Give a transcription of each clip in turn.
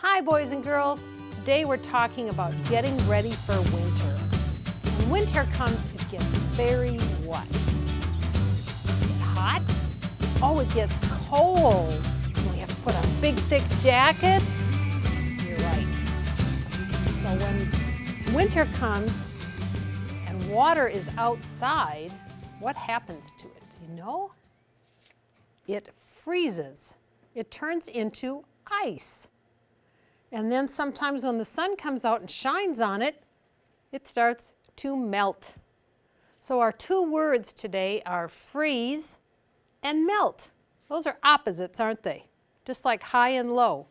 Hi boys and girls, today we're talking about getting ready for winter. When winter comes, it gets very what? Hot? Oh, it gets cold. We have to put on big thick jackets. You're right. So when winter comes and water is outside, what happens to it? Do you know? It freezes. It turns into ice. And then sometimes when the sun comes out and shines on it, it starts to melt. So our two words today are freeze and melt. Those are opposites, aren't they? Just like high and low.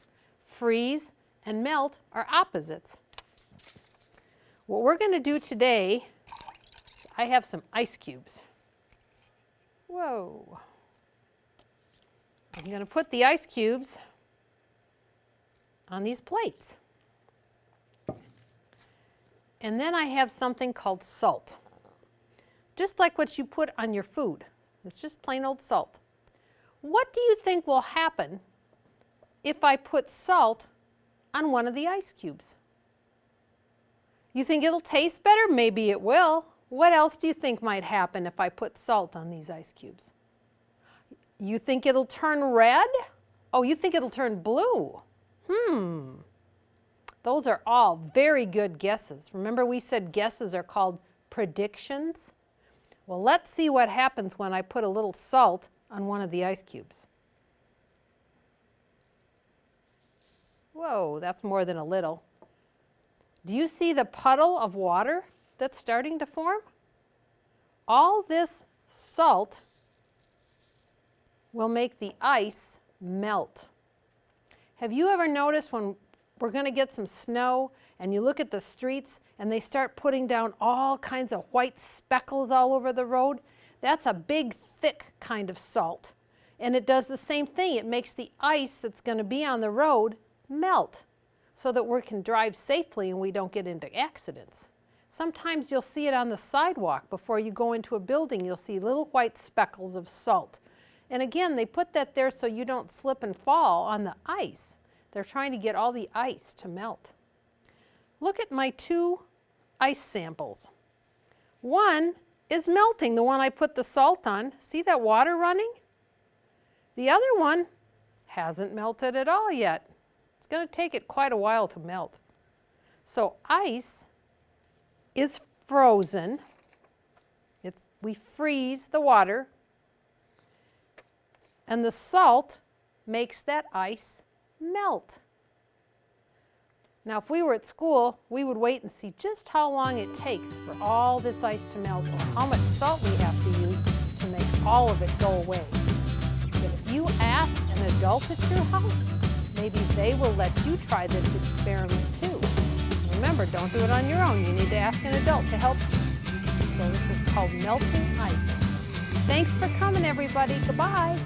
Freeze and melt are opposites. What we're going to do today, I have some ice cubes. Whoa. I'm going to put the ice cubes on these plates. And then I have something called salt. Just like what you put on your food. It's just plain old salt. What do you think will happen if I put salt on one of the ice cubes? You think it'll taste better? Maybe it will. What else do you think might happen if I put salt on these ice cubes? You think it'll turn red? Oh, you think it'll turn blue? Those are all very good guesses. Remember we said guesses are called predictions? Well, let's see what happens when I put a little salt on one of the ice cubes. Whoa, that's more than a little. Do you see the puddle of water that's starting to form? All this salt will make the ice melt. Have you ever noticed when we're going to get some snow and you look at the streets and they start putting down all kinds of white speckles all over the road? That's a big, thick kind of salt. And it does the same thing. It makes the ice that's going to be on the road melt so that we can drive safely and we don't get into accidents. Sometimes you'll see it on the sidewalk before you go into a building. You'll see little white speckles of salt. And again, they put that there so you don't slip and fall on the ice. They're trying to get all the ice to melt. Look at my two ice samples. One is melting, the one I put the salt on. See that water running? The other one hasn't melted at all yet. It's going to take it quite a while to melt. So ice is frozen. We freeze the water. And the salt makes that ice melt. Now, if we were at school, we would wait and see just how long it takes for all this ice to melt or how much salt we have to use to make all of it go away. But if you ask an adult at your house, maybe they will let you try this experiment too. Remember, don't do it on your own. You need to ask an adult to help you. So this is called melting ice. Thanks for coming, everybody. Goodbye.